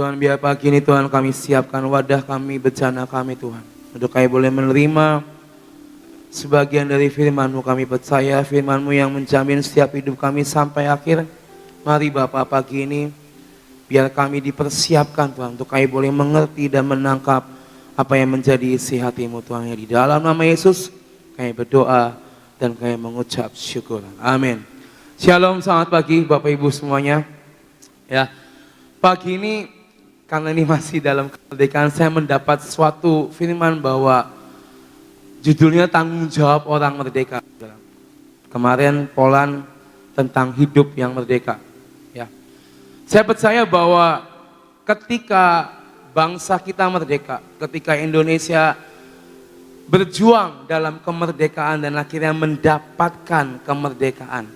Tuhan, biar pagi ini Tuhan kami siapkan wadah kami, bejana kami Tuhan. Untuk kami boleh menerima sebagian dari firman-Mu. Kami percaya firman-Mu yang menjamin setiap hidup kami sampai akhir. Mari Bapa pagi ini, biar kami dipersiapkan Tuhan. Untuk kami boleh mengerti dan menangkap apa yang menjadi isi hati-Mu Tuhan. Di dalam nama Yesus kami berdoa dan kami mengucap syukur. Amin. Shalom, selamat pagi Bapak Ibu semuanya. Ya, pagi ini karena ini masih dalam kemerdekaan, saya mendapat suatu firman bahwa judulnya tanggung jawab orang merdeka. Kemarin Polan tentang hidup yang merdeka. Ya, saya percaya bahwa ketika bangsa kita merdeka, ketika Indonesia berjuang dalam kemerdekaan dan akhirnya mendapatkan kemerdekaan,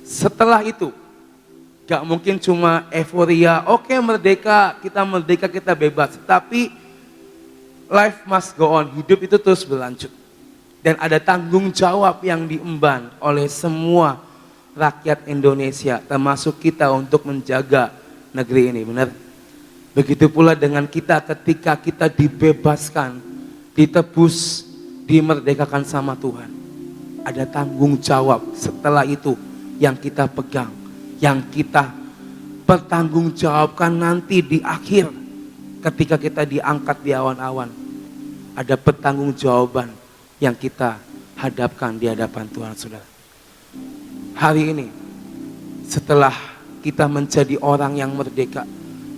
setelah itu gak mungkin cuma euforia, oke merdeka, kita bebas. Tapi life must go on, hidup itu terus berlanjut. Dan ada tanggung jawab yang diemban oleh semua rakyat Indonesia, termasuk kita untuk menjaga negeri ini, benar? Begitu pula dengan kita ketika kita dibebaskan, ditebus, dimerdekakan sama Tuhan. Ada tanggung jawab setelah itu yang kita pegang, yang kita pertanggungjawabkan nanti di akhir ketika kita diangkat di awan-awan. Ada pertanggungjawaban yang kita hadapkan di hadapan Tuhan, saudara. Hari ini setelah kita menjadi orang yang merdeka,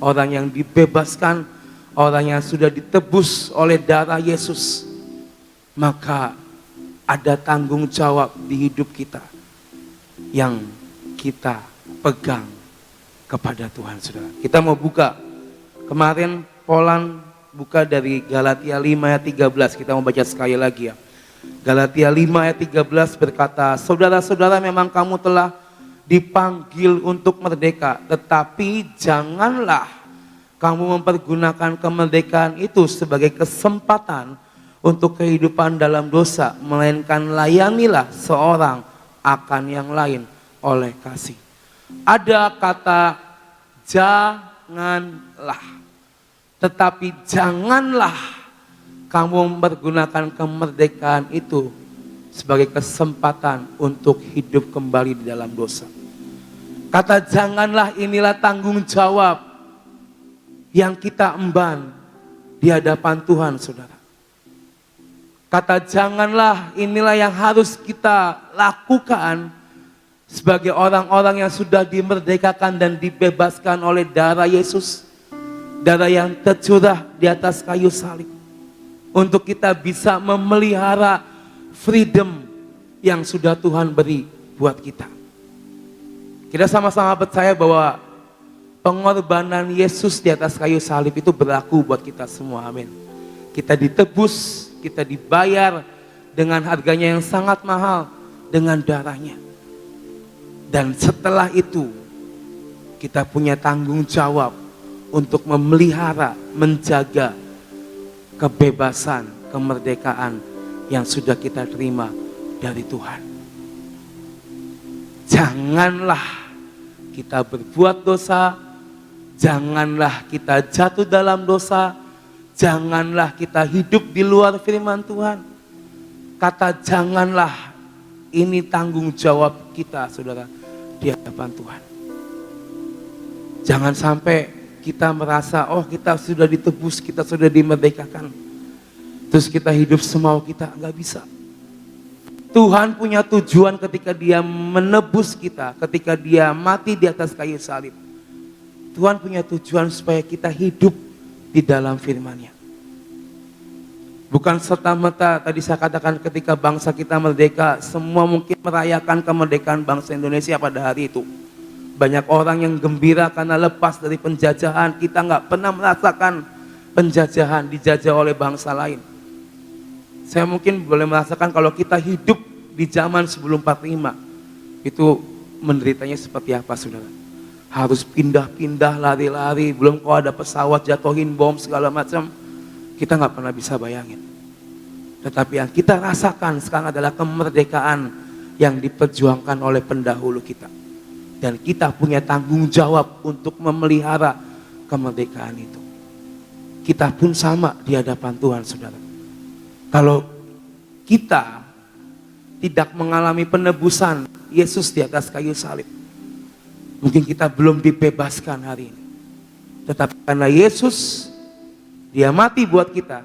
orang yang dibebaskan, orang yang sudah ditebus oleh darah Yesus, maka ada tanggung jawab di hidup kita yang kita pegang kepada Tuhan, saudara. Kita mau buka, kemarin Polan buka dari Galatia 5 ayat 13, kita mau baca sekali lagi ya. Galatia 5 ayat 13 berkata, saudara-saudara memang kamu telah dipanggil untuk merdeka, tetapi janganlah kamu mempergunakan kemerdekaan itu sebagai kesempatan untuk kehidupan dalam dosa, melainkan layanilah seorang akan yang lain oleh kasih. Ada kata janganlah, tetapi janganlah kamu mempergunakan kemerdekaan itu sebagai kesempatan untuk hidup kembali di dalam dosa. Kata janganlah inilah tanggung jawab yang kita emban di hadapan Tuhan, saudara. Kata janganlah inilah yang harus kita lakukan sebagai orang-orang yang sudah dimerdekakan dan dibebaskan oleh darah Yesus. Darah yang tercurah di atas kayu salib. Untuk kita bisa memelihara freedom yang sudah Tuhan beri buat kita. Kita sama-sama percaya bahwa pengorbanan Yesus di atas kayu salib itu berlaku buat kita semua, amin. Kita ditebus, kita dibayar dengan harganya yang sangat mahal, dengan darahnya. Dan setelah itu kita punya tanggung jawab untuk memelihara, menjaga kebebasan, kemerdekaan yang sudah kita terima dari Tuhan. Janganlah kita berbuat dosa, janganlah kita jatuh dalam dosa, janganlah kita hidup di luar firman Tuhan. Kata janganlah ini tanggung jawab kita, saudara, di hadapan Tuhan. Jangan sampai kita merasa, oh kita sudah ditebus, kita sudah dimerdekakan, terus kita hidup semau kita, nggak bisa. Tuhan punya tujuan ketika dia menebus kita, ketika dia mati di atas kayu salib. Tuhan punya tujuan supaya kita hidup di dalam firman-Nya. Bukan serta-merta tadi saya katakan ketika bangsa kita merdeka, semua mungkin merayakan kemerdekaan bangsa Indonesia pada hari itu. Banyak orang yang gembira karena lepas dari penjajahan. Kita nggak pernah merasakan penjajahan, dijajah oleh bangsa lain. Saya mungkin boleh merasakan kalau kita hidup di zaman sebelum 45, itu menderitanya seperti apa, saudara. Harus pindah-pindah, lari-lari, belum kalau ada pesawat jatuhin bom segala macam. Kita nggak pernah bisa bayangin. Tetapi yang kita rasakan sekarang adalah kemerdekaan yang diperjuangkan oleh pendahulu kita. Dan kita punya tanggung jawab untuk memelihara kemerdekaan itu. Kita pun sama di hadapan Tuhan, saudara. Kalau kita tidak mengalami penebusan Yesus di atas kayu salib, mungkin kita belum dibebaskan hari ini. Tetapi karena Yesus, dia mati buat kita,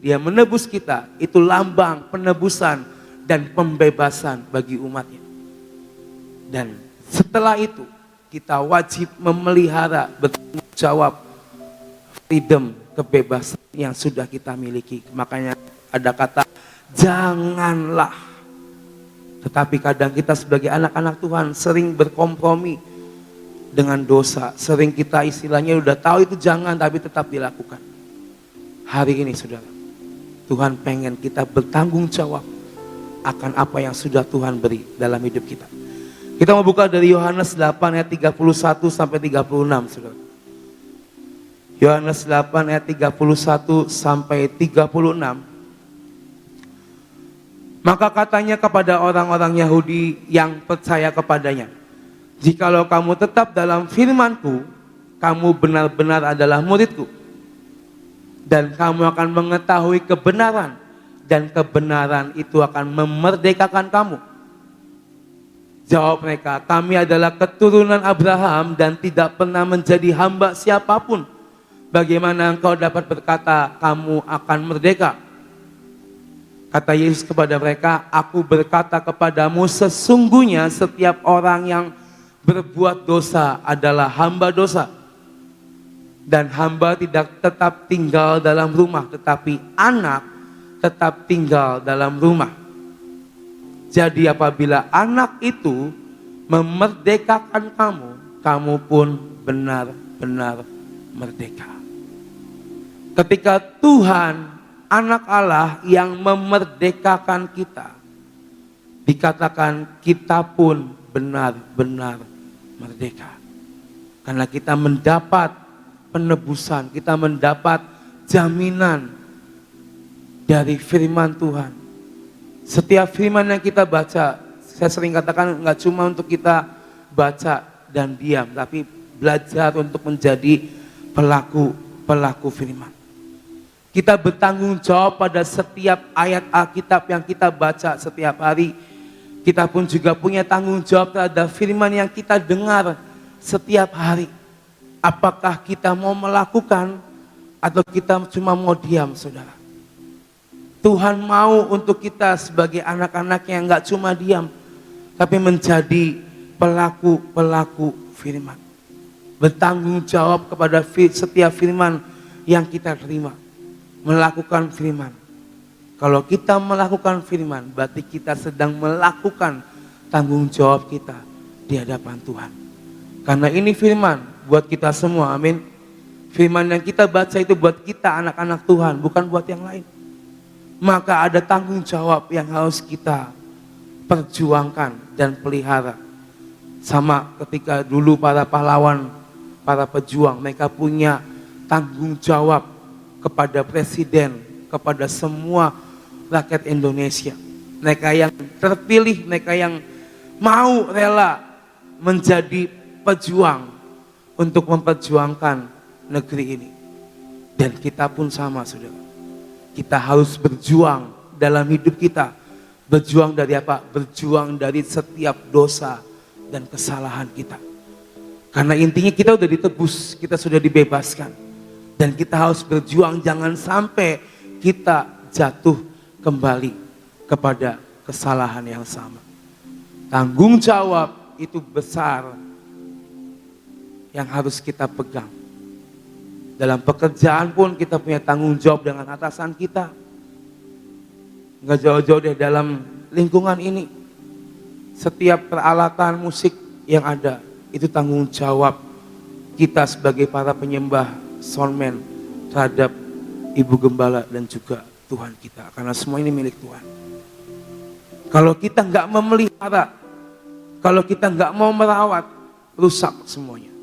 dia menebus kita, itu lambang penebusan dan pembebasan bagi umatnya. Dan setelah itu kita wajib memelihara, bertanggung jawab freedom, kebebasan yang sudah kita miliki. Makanya ada kata janganlah. Tetapi kadang kita sebagai anak-anak Tuhan sering berkompromi dengan dosa. Sering kita istilahnya udah tahu itu jangan, tapi tetap dilakukan. Hari ini saudara, Tuhan pengen kita bertanggung jawab akan apa yang sudah Tuhan beri dalam hidup kita. Kita mau buka dari Yohanes 8 ayat 31 sampai 36 saudara. Yohanes 8 ayat 31 sampai 36. Maka katanya kepada orang-orang Yahudi yang percaya kepadanya, jikalau kamu tetap dalam firman-Ku, kamu benar-benar adalah murid-Ku. Dan kamu akan mengetahui kebenaran, dan kebenaran itu akan memerdekakan kamu. Jawab mereka, kami adalah keturunan Abraham dan tidak pernah menjadi hamba siapapun. Bagaimana engkau dapat berkata kamu akan merdeka? Kata Yesus kepada mereka, aku berkata kepadamu sesungguhnya setiap orang yang berbuat dosa adalah hamba dosa. Dan hamba tidak tetap tinggal dalam rumah, tetapi anak tetap tinggal dalam rumah. Jadi apabila anak itu memerdekakan kamu, kamu pun benar-benar merdeka. Ketika Tuhan, anak Allah yang memerdekakan kita, dikatakan kita pun benar-benar merdeka. Karena kita mendapat penebusan, kita mendapat jaminan dari firman Tuhan. Setiap firman yang kita baca, saya sering katakan nggak cuma untuk kita baca dan diam, tapi belajar untuk menjadi pelaku firman. Kita bertanggung jawab pada setiap ayat Alkitab yang kita baca setiap hari. Kita pun juga punya tanggung jawab terhadap firman yang kita dengar setiap hari. Apakah kita mau melakukan atau kita cuma mau diam, saudara? Tuhan mau untuk kita sebagai anak-anak yang gak cuma diam, tapi menjadi pelaku firman. Bertanggung jawab kepada setiap firman yang kita terima. Melakukan firman. Kalau kita melakukan firman, berarti kita sedang melakukan tanggung jawab kita di hadapan Tuhan. Karena ini firman buat kita semua, amin. Firman yang kita baca itu buat kita anak-anak Tuhan, bukan buat yang lain. Maka ada tanggung jawab yang harus kita perjuangkan dan pelihara. Sama ketika dulu para pahlawan, para pejuang, mereka punya tanggung jawab kepada presiden, kepada semua rakyat Indonesia. Mereka yang terpilih, mereka yang mau rela menjadi pejuang untuk memperjuangkan negeri ini. Dan kita pun sama, saudara. Kita harus berjuang dalam hidup kita. Berjuang dari apa? Berjuang dari setiap dosa dan kesalahan kita. Karena intinya kita sudah ditebus, kita sudah dibebaskan. Dan kita harus berjuang jangan sampai kita jatuh kembali kepada kesalahan yang sama. Tanggung jawab itu besar yang harus kita pegang. Dalam pekerjaan pun kita punya tanggung jawab dengan atasan kita. Nggak jauh-jauh deh dalam lingkungan ini. Setiap peralatan musik yang ada itu tanggung jawab kita sebagai para penyembah soundman terhadap Ibu Gembala dan juga Tuhan kita. Karena semua ini milik Tuhan. Kalau kita nggak memelihara, kalau kita nggak mau merawat, rusak semuanya.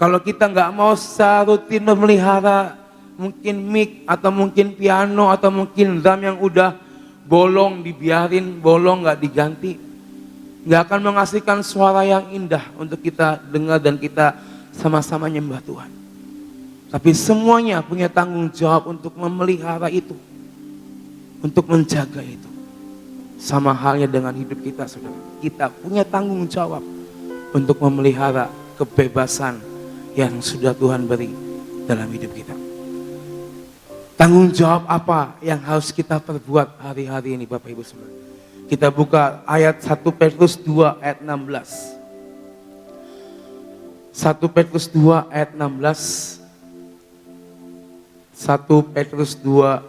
Kalau kita nggak mau secara rutin memelihara, mungkin mic atau mungkin piano atau mungkin drum yang udah bolong dibiarin, bolong nggak diganti, nggak akan menghasilkan suara yang indah untuk kita dengar dan kita sama-sama nyembah Tuhan. Tapi semuanya punya tanggung jawab untuk memelihara itu, untuk menjaga itu. Sama halnya dengan hidup kita, saudara. Kita punya tanggung jawab untuk memelihara kebebasan yang sudah Tuhan beri dalam hidup kita. Tanggung jawab apa yang harus kita perbuat hari-hari ini, Bapak Ibu semua? Kita buka ayat 1 Petrus 2 ayat 16. 1 Petrus 2 ayat 16. 1 Petrus 2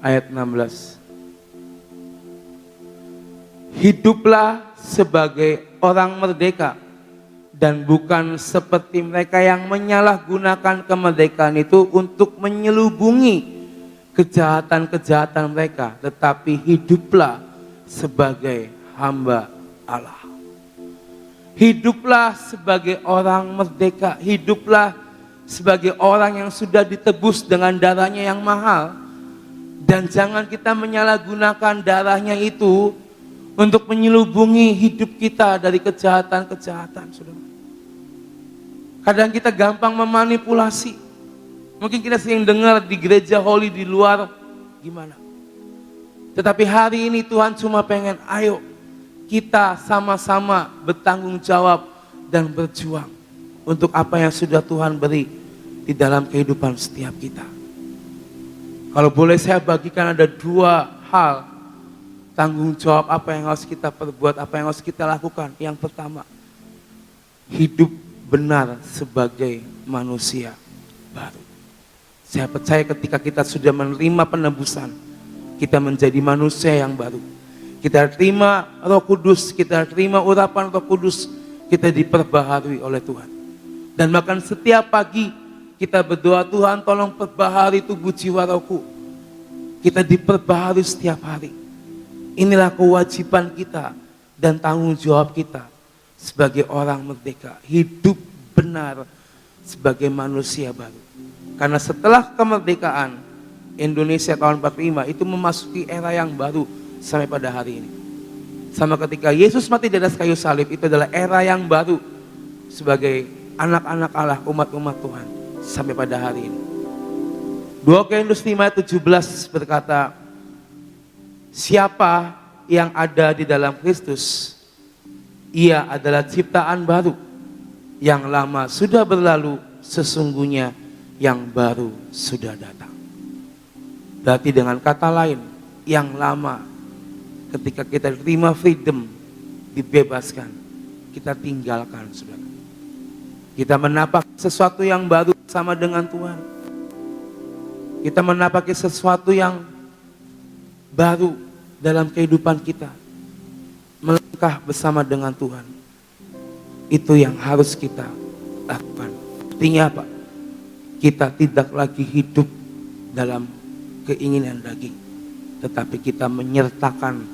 ayat 16. Hiduplah sebagai orang merdeka dan bukan seperti mereka yang menyalahgunakan kemerdekaan itu untuk menyelubungi kejahatan-kejahatan mereka, tetapi hiduplah sebagai hamba Allah. Hiduplah sebagai orang merdeka, hiduplah sebagai orang yang sudah ditebus dengan darahnya yang mahal. Dan jangan kita menyalahgunakan darahnya itu untuk menyelubungi hidup kita dari kejahatan-kejahatan, saudara. Kadang kita gampang memanipulasi. Mungkin kita sering dengar di gereja holy di luar gimana. Tetapi hari ini Tuhan cuma pengen, ayo kita sama-sama bertanggung jawab dan berjuang untuk apa yang sudah Tuhan beri di dalam kehidupan setiap kita. Kalau boleh saya bagikan ada 2 hal tanggung jawab apa yang harus kita perbuat, apa yang harus kita lakukan. Yang pertama, hidup benar sebagai manusia baru. Saya percaya ketika kita sudah menerima penebusan, kita menjadi manusia yang baru. Kita terima Roh Kudus, kita terima urapan Roh Kudus, kita diperbaharui oleh Tuhan. Dan bahkan setiap pagi kita berdoa, Tuhan tolong perbaharui tubuh jiwa rohku. Kita diperbaharui setiap hari. Inilah kewajiban kita dan tanggung jawab kita sebagai orang merdeka. Hidup benar sebagai manusia baru. Karena setelah kemerdekaan Indonesia tahun 45 itu memasuki era yang baru sampai pada hari ini. Sama ketika Yesus mati di atas kayu salib, itu adalah era yang baru sebagai anak-anak Allah, umat-umat Tuhan sampai pada hari ini. 2 Korintus 5 ayat 17 berkata, siapa yang ada di dalam Kristus, ia adalah ciptaan baru. Yang lama sudah berlalu, sesungguhnya yang baru sudah datang. Berarti dengan kata lain, yang lama ketika kita terima freedom, dibebaskan, kita tinggalkan, saudara. Kita menapak sesuatu yang baru sama dengan Tuhan. Kita menapaki sesuatu yang baru dalam kehidupan kita. Melangkah bersama dengan Tuhan. Itu yang harus kita lakukan. Artinya apa? Kita tidak lagi hidup dalam keinginan daging, tetapi kita menyertakan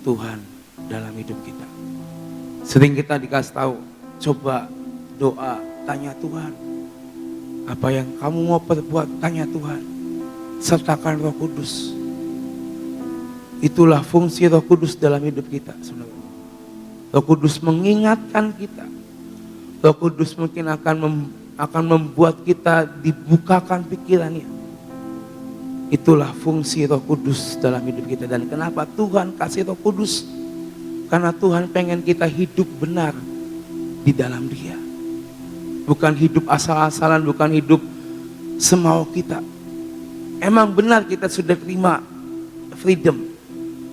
Tuhan dalam hidup kita. Sering kita dikasih tahu, coba doa, tanya Tuhan. Apa yang kamu mau perbuat, tanya Tuhan. Sertakan Roh Kudus. Itulah fungsi Roh Kudus dalam hidup kita, saudara. Roh Kudus mengingatkan kita. Roh Kudus mungkin akan membuat kita dibukakan pikirannya. Itulah fungsi Roh Kudus dalam hidup kita. Dan kenapa Tuhan kasih Roh Kudus? Karena Tuhan pengen kita hidup benar di dalam Dia. Bukan hidup asal-asalan, bukan hidup semau kita. Emang benar kita sudah terima freedom.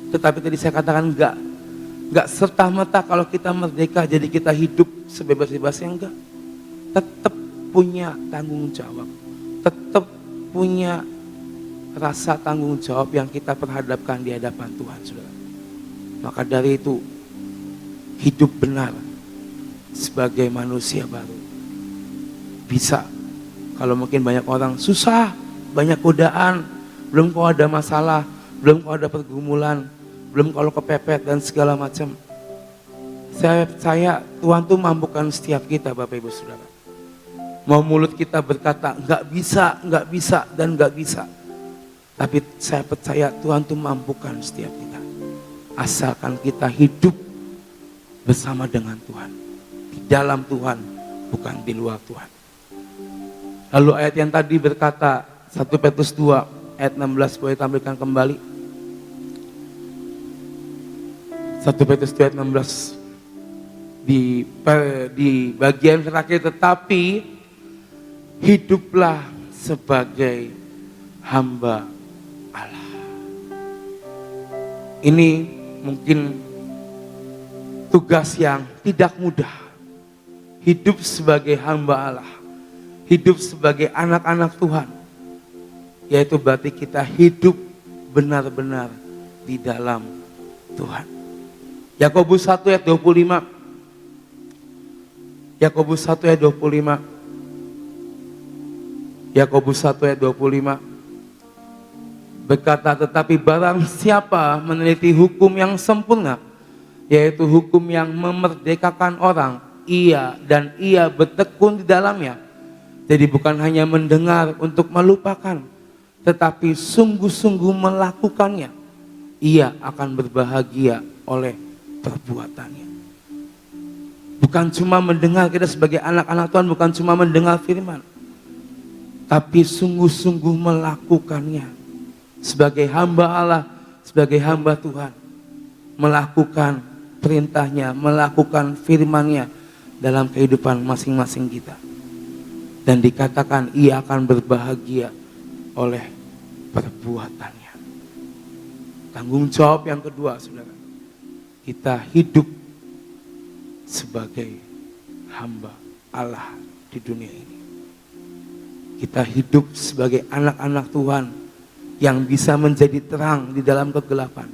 Tetapi tadi saya katakan enggak serta-merta kalau kita merdeka jadi kita hidup sebebas-bebasnya, enggak. Tetap punya tanggung jawab. Tetap punya rasa tanggung jawab yang kita perhadapkan di hadapan Tuhan, saudara. Maka dari itu, hidup benar sebagai manusia baru. Bisa, kalau mungkin banyak orang susah, banyak godaan, belum kalau ada masalah, belum kalau ada pergumulan, belum kalau kepepet dan segala macam. Saya percaya Tuhan tuh mampukan setiap kita, Bapak Ibu Saudara. Mau mulut kita berkata, enggak bisa, dan enggak bisa. Tapi saya percaya Tuhan tuh mampukan setiap kita. Asalkan kita hidup bersama dengan Tuhan. Di dalam Tuhan, bukan di luar Tuhan. Lalu ayat yang tadi berkata 1 Petrus 2 ayat 16 boleh tampilkan kembali. 1 Petrus 2 ayat 16 di bagian terakhir, tetapi hiduplah sebagai hamba Allah. Ini mungkin tugas yang tidak mudah. Hidup sebagai hamba Allah, hidup sebagai anak-anak Tuhan, yaitu berarti kita hidup benar-benar di dalam Tuhan. Yakobus 1 ayat 25. Yakobus 1 ayat 25. Yakobus 1 ayat 25 berkata, tetapi barang siapa meneliti hukum yang sempurna, yaitu hukum yang memerdekakan orang, ia bertekun di dalamnya. Jadi bukan hanya mendengar untuk melupakan, tetapi sungguh-sungguh melakukannya, ia akan berbahagia oleh perbuatannya. Bukan cuma mendengar, kita sebagai anak-anak Tuhan bukan cuma mendengar firman, tapi sungguh-sungguh melakukannya. Sebagai hamba Allah, sebagai hamba Tuhan, melakukan perintahnya, melakukan firman-Nya dalam kehidupan masing-masing kita. Dan dikatakan ia akan berbahagia oleh perbuatannya. Tanggung jawab yang kedua, saudara, kita hidup sebagai hamba Allah di dunia ini. Kita hidup sebagai anak-anak Tuhan yang bisa menjadi terang di dalam kegelapan,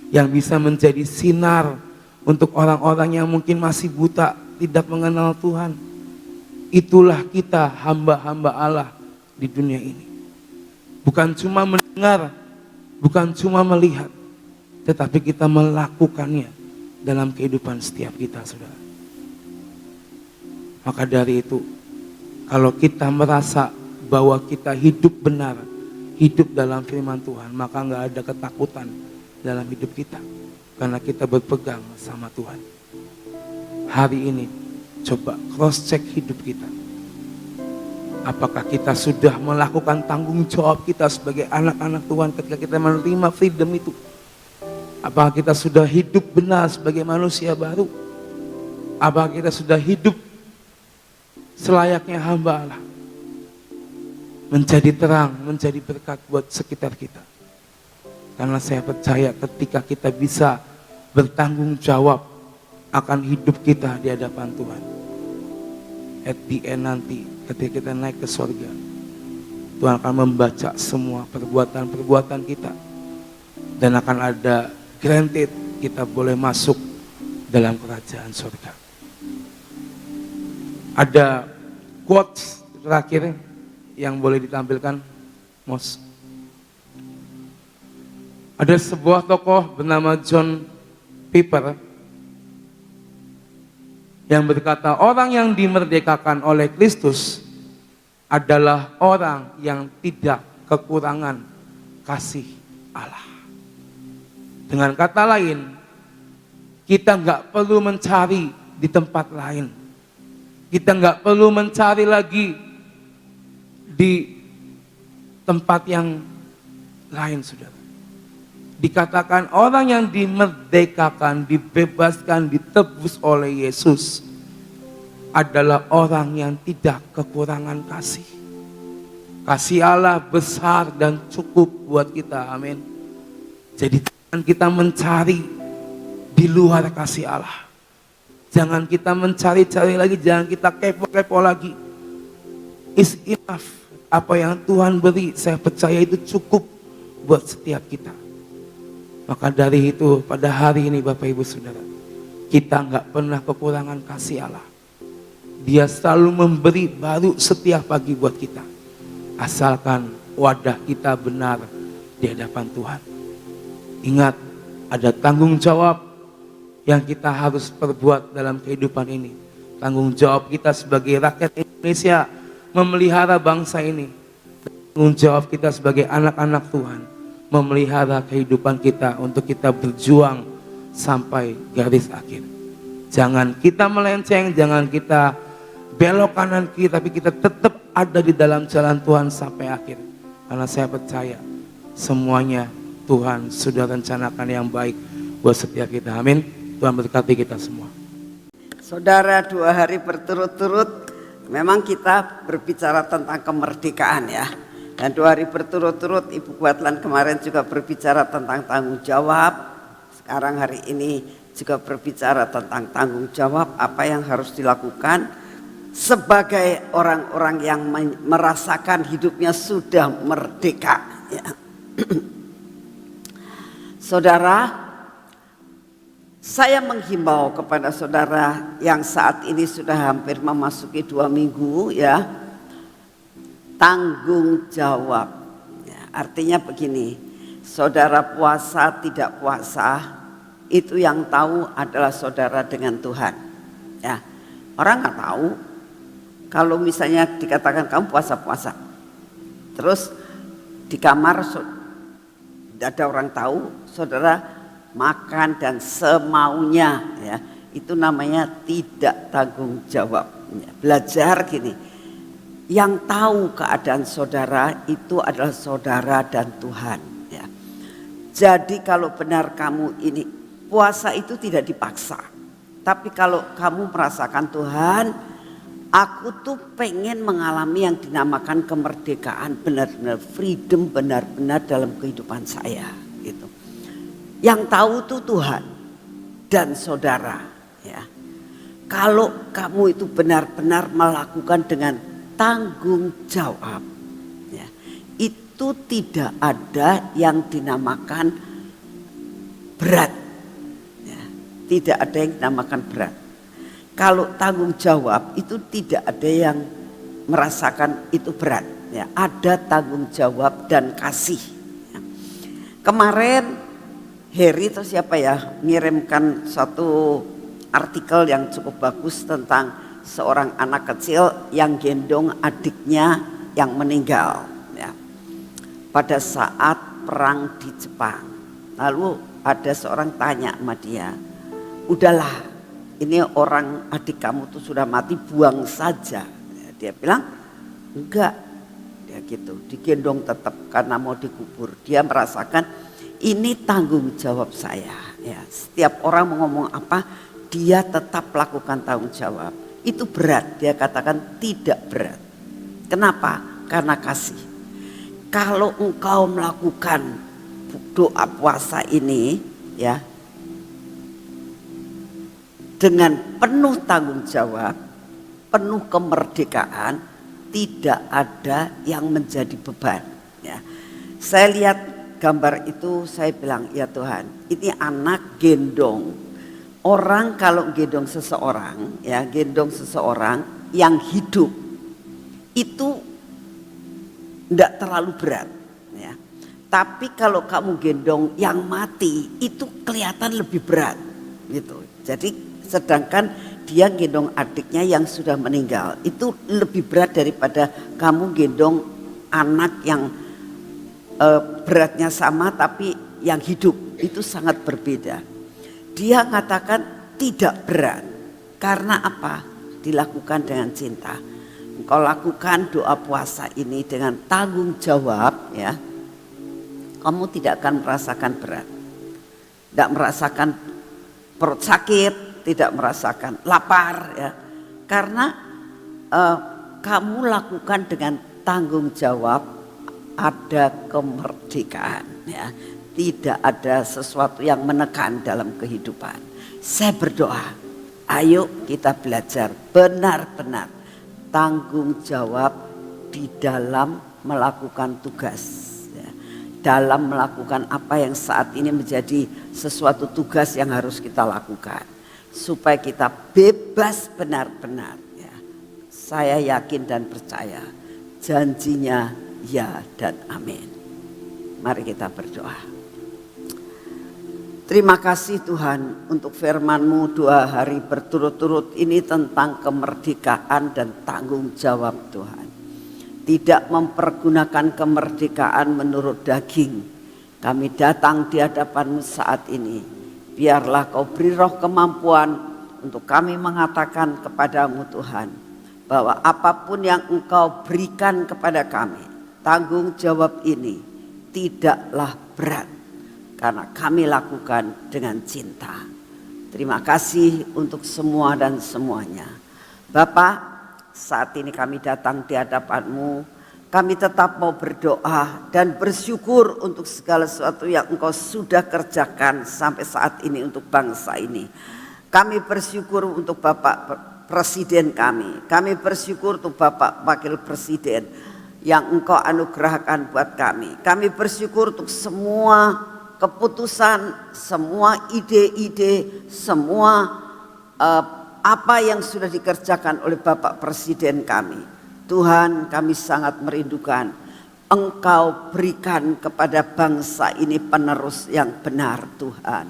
yang bisa menjadi sinar untuk orang-orang yang mungkin masih buta, tidak mengenal Tuhan. Itulah kita, hamba-hamba Allah di dunia ini. Bukan cuma mendengar, bukan cuma melihat, tetapi kita melakukannya dalam kehidupan setiap kita, saudara. Maka dari itu, kalau kita merasa bahwa kita hidup benar, hidup dalam firman Tuhan, maka nggak ada ketakutan dalam hidup kita, karena kita berpegang sama Tuhan. Hari ini, coba cross check hidup kita. Apakah kita sudah melakukan tanggung jawab kita sebagai anak-anak Tuhan ketika kita menerima freedom itu? Apakah kita sudah hidup benar sebagai manusia baru? Apakah kita sudah hidup selayaknya hamba Allah? Menjadi terang, menjadi berkat buat sekitar kita. Karena saya percaya ketika kita bisa bertanggung jawab akan hidup kita di hadapan Tuhan, at the end nanti ketika kita naik ke surga, Tuhan akan membaca semua perbuatan-perbuatan kita. Dan akan ada granted kita boleh masuk dalam kerajaan surga. Ada quotes terakhir yang boleh ditampilkan, Mos. Ada sebuah tokoh bernama John Piper yang berkata, orang yang dimerdekakan oleh Kristus adalah orang yang tidak kekurangan kasih Allah. Dengan kata lain, kita nggak perlu mencari di tempat lain. Kita nggak perlu mencari lagi di tempat yang lain, saudara. Dikatakan orang yang dimerdekakan, dibebaskan, ditebus oleh Yesus adalah orang yang tidak kekurangan kasih. Kasih Allah besar dan cukup buat kita, amin. Jadi jangan kita mencari di luar kasih Allah. Jangan kita mencari-cari lagi, jangan kita kepo-kepo lagi. Is enough. Apa yang Tuhan beri, saya percaya itu cukup buat setiap kita. Maka dari itu pada hari ini Bapak Ibu Saudara, kita nggak pernah kekurangan kasih Allah. Dia selalu memberi baru setiap pagi buat kita. Asalkan wadah kita benar di hadapan Tuhan. Ingat, ada tanggung jawab yang kita harus perbuat dalam kehidupan ini. Tanggung jawab kita sebagai rakyat Indonesia memelihara bangsa ini. Tanggung jawab kita sebagai anak-anak Tuhan memelihara kehidupan kita untuk kita berjuang sampai garis akhir. Jangan kita melenceng, jangan kita belok kanan kiri, tapi kita tetap ada di dalam jalan Tuhan sampai akhir. Karena saya percaya semuanya Tuhan sudah rencanakan yang baik buat setiap kita. Amin. Tuhan berkati kita semua. Saudara, 2 hari berturut-turut memang kita berbicara tentang kemerdekaan ya. Dan 2 hari berturut-turut Ibu Kuatlan kemarin juga berbicara tentang tanggung jawab. Sekarang hari ini juga berbicara tentang tanggung jawab, apa yang harus dilakukan sebagai orang-orang yang merasakan hidupnya sudah merdeka ya. Saudara, saya menghimbau kepada saudara yang saat ini sudah hampir memasuki 2 minggu ya, tanggung jawab ya, artinya begini, saudara puasa tidak puasa itu yang tahu adalah saudara dengan Tuhan ya. Orang nggak tahu kalau misalnya dikatakan kamu puasa-puasa terus di kamar tidak ada orang tahu, saudara makan dan semaunya ya, itu namanya tidak tanggung jawab ya. Belajar gini, yang tahu keadaan saudara itu adalah saudara dan Tuhan ya. Jadi kalau benar kamu ini puasa itu tidak dipaksa, tapi kalau kamu merasakan Tuhan, aku tuh pengen mengalami yang dinamakan kemerdekaan, benar-benar freedom, benar-benar dalam kehidupan saya gitu. Yang tahu tuh Tuhan dan saudara ya. Kalau kamu itu benar-benar melakukan dengan tanggung jawab ya, itu tidak ada yang dinamakan berat ya. Tidak ada yang dinamakan berat. Kalau tanggung jawab itu tidak ada yang merasakan itu berat ya. Ada tanggung jawab dan kasih ya. Kemarin Heri atau siapa ya ngirimkan satu artikel yang cukup bagus tentang seorang anak kecil yang gendong adiknya yang meninggal ya, pada saat perang di Jepang. Lalu ada seorang tanya sama dia, udahlah ini orang adik kamu tuh sudah mati, buang saja ya. Dia bilang enggak ya gitu, digendong tetap karena mau dikubur. Dia merasakan ini tanggung jawab saya ya. Setiap orang mau ngomong apa dia tetap lakukan tanggung jawab. Itu berat, dia katakan tidak berat. Kenapa? Karena kasih. Kalau engkau melakukan doa puasa ini ya dengan penuh tanggung jawab, penuh kemerdekaan, tidak ada yang menjadi beban ya. Saya lihat gambar itu, saya bilang ya Tuhan, ini anak gendong. Orang kalau gendong seseorang ya, gendong seseorang yang hidup itu tidak terlalu berat ya. Tapi kalau kamu gendong yang mati itu kelihatan lebih berat gitu. Jadi sedangkan dia gendong adiknya yang sudah meninggal itu lebih berat daripada kamu gendong anak yang beratnya sama tapi yang hidup, itu sangat berbeda. Dia katakan tidak berat karena apa? Dilakukan dengan cinta. Engkau lakukan doa puasa ini dengan tanggung jawab ya, kamu tidak akan merasakan berat, tidak merasakan perut sakit, tidak merasakan lapar ya, karena kamu lakukan dengan tanggung jawab. Ada kemerdekaan ya, tidak ada sesuatu yang menekan dalam kehidupan. Saya berdoa, ayo kita belajar benar-benar tanggung jawab di dalam melakukan tugas ya, dalam melakukan apa yang saat ini menjadi sesuatu tugas yang harus kita lakukan supaya kita bebas benar-benar ya. Saya yakin dan percaya janjinya ya dan amin. Mari kita berdoa. Terima kasih Tuhan untuk firman-Mu 2 hari berturut-turut ini tentang kemerdekaan dan tanggung jawab Tuhan. Tidak mempergunakan kemerdekaan menurut daging. Kami datang di hadapan-Mu saat ini. Biarlah Kau beri roh kemampuan untuk kami mengatakan kepadamu Tuhan, bahwa apapun yang Engkau berikan kepada kami, tanggung jawab ini tidaklah berat karena kami lakukan dengan cinta. Terima kasih untuk semua dan semuanya. Bapak, saat ini kami datang di hadapan-Mu. Kami tetap mau berdoa dan bersyukur untuk segala sesuatu yang Engkau sudah kerjakan sampai saat ini untuk bangsa ini. Kami bersyukur untuk Bapak Presiden kami. Kami bersyukur untuk Bapak Wakil Presiden yang Engkau anugerahkan buat kami. Kami bersyukur untuk semua keputusan, semua ide-ide, semua apa yang sudah dikerjakan oleh Bapak Presiden kami. Tuhan, kami sangat merindukan Engkau berikan kepada bangsa ini penerus yang benar Tuhan.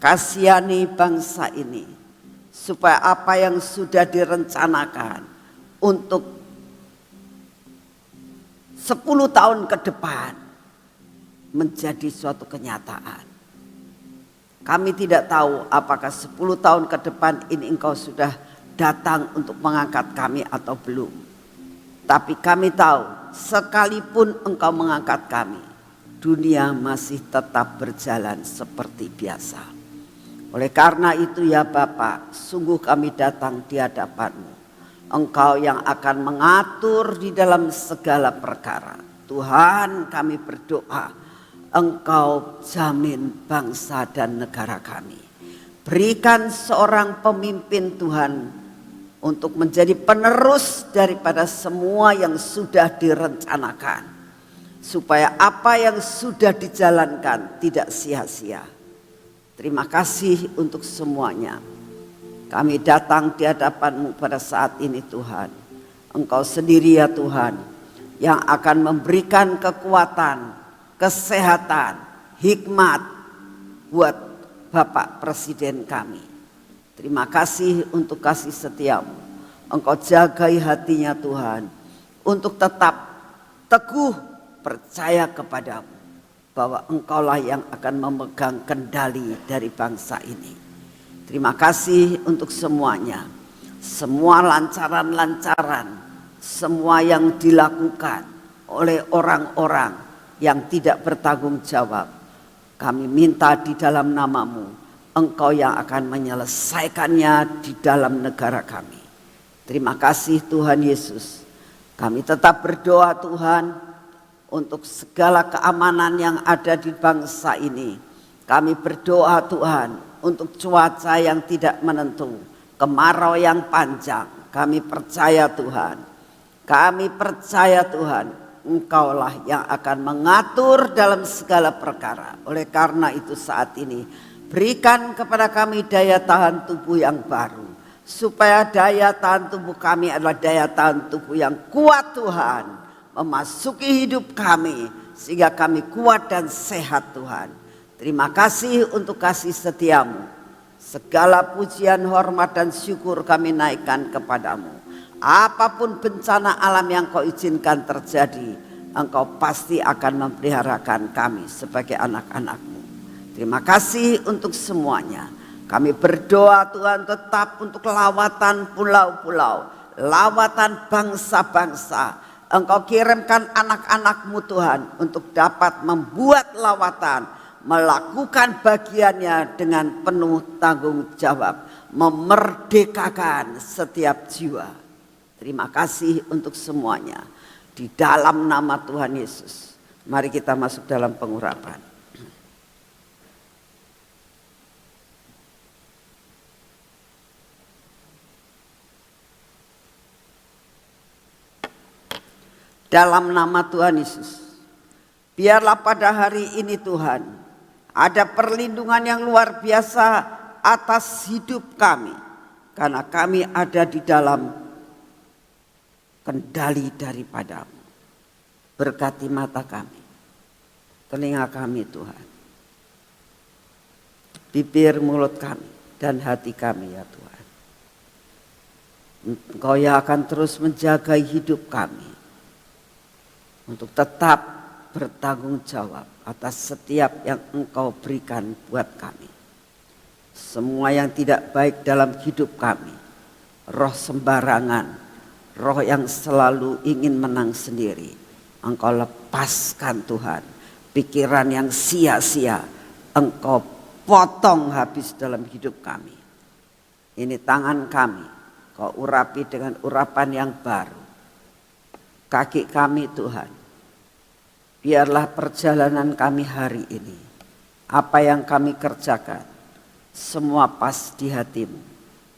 Kasihani bangsa ini supaya apa yang sudah direncanakan untuk 10 tahun ke depan menjadi suatu kenyataan. Kami tidak tahu apakah 10 tahun ke depan ini Engkau sudah datang untuk mengangkat kami atau belum. Tapi kami tahu sekalipun Engkau mengangkat kami, dunia masih tetap berjalan seperti biasa. Oleh karena itu ya Bapak, sungguh kami datang di hadapan-Mu. Engkau yang akan mengatur di dalam segala perkara. Tuhan, kami berdoa, Engkau jamin bangsa dan negara kami. Berikan seorang pemimpin Tuhan untuk menjadi penerus daripada semua yang sudah direncanakan. Supaya apa yang sudah dijalankan tidak sia-sia. Terima kasih untuk semuanya. Kami datang di hadapan-Mu pada saat ini Tuhan. Engkau sendiri ya Tuhan yang akan memberikan kekuatan, kesehatan, hikmat buat Bapak Presiden kami. Terima kasih untuk kasih setiamu. Engkau jagai hatinya Tuhan untuk tetap teguh percaya kepadamu bahwa Engkaulah yang akan memegang kendali dari bangsa ini. Terima kasih untuk semuanya. Semua lancaran-lancaran, semua yang dilakukan oleh orang-orang yang tidak bertanggung jawab. Kami minta di dalam nama-Mu, Engkau yang akan menyelesaikannya di dalam negara kami. Terima kasih Tuhan Yesus. Kami tetap berdoa Tuhan untuk segala keamanan yang ada di bangsa ini. Kami berdoa Tuhan untuk cuaca yang tidak menentu, kemarau yang panjang. Kami percaya Tuhan. Kami percaya Tuhan, Engkaulah yang akan mengatur dalam segala perkara. Oleh karena itu saat ini berikan kepada kami daya tahan tubuh yang baru. Supaya daya tahan tubuh kami adalah daya tahan tubuh yang kuat Tuhan. Memasuki hidup kami sehingga kami kuat dan sehat Tuhan. Terima kasih untuk kasih setiamu. Segala pujian, hormat dan syukur kami naikkan kepadamu. Apapun bencana alam yang Kau izinkan terjadi, Engkau pasti akan memeliharakan kami sebagai anak-anak-Mu. Terima kasih untuk semuanya. Kami berdoa Tuhan tetap untuk lawatan pulau-pulau, lawatan bangsa-bangsa. Engkau kirimkan anak-anak-Mu Tuhan untuk dapat membuat lawatan, melakukan bagiannya dengan penuh tanggung jawab, memerdekakan setiap jiwa. Terima kasih untuk semuanya. Di dalam nama Tuhan Yesus, mari kita masuk dalam pengurapan. Dalam nama Tuhan Yesus, biarlah pada hari ini Tuhan ada perlindungan yang luar biasa atas hidup kami. Karena kami ada di dalam kendali daripada-Mu. Berkati mata kami, telinga kami Tuhan, bibir mulut kami dan hati kami ya Tuhan. Engkau yang akan terus menjaga hidup kami untuk tetap bertanggung jawab atas setiap yang Engkau berikan buat kami. Semua yang tidak baik dalam hidup kami, roh sembarangan, roh yang selalu ingin menang sendiri, Engkau lepaskan Tuhan. Pikiran yang sia-sia Engkau potong habis dalam hidup kami. Ini tangan kami, Kau urapi dengan urapan yang baru. Kaki kami Tuhan, biarlah perjalanan kami hari ini, apa yang kami kerjakan, semua pas di hati-Mu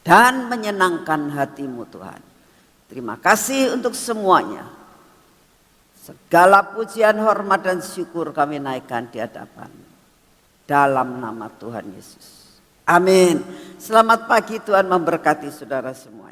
dan menyenangkan hati-Mu Tuhan. Terima kasih untuk semuanya. Segala pujian, hormat dan syukur kami naikkan di hadapan dalam nama Tuhan Yesus. Amin. Selamat pagi, Tuhan memberkati saudara semua.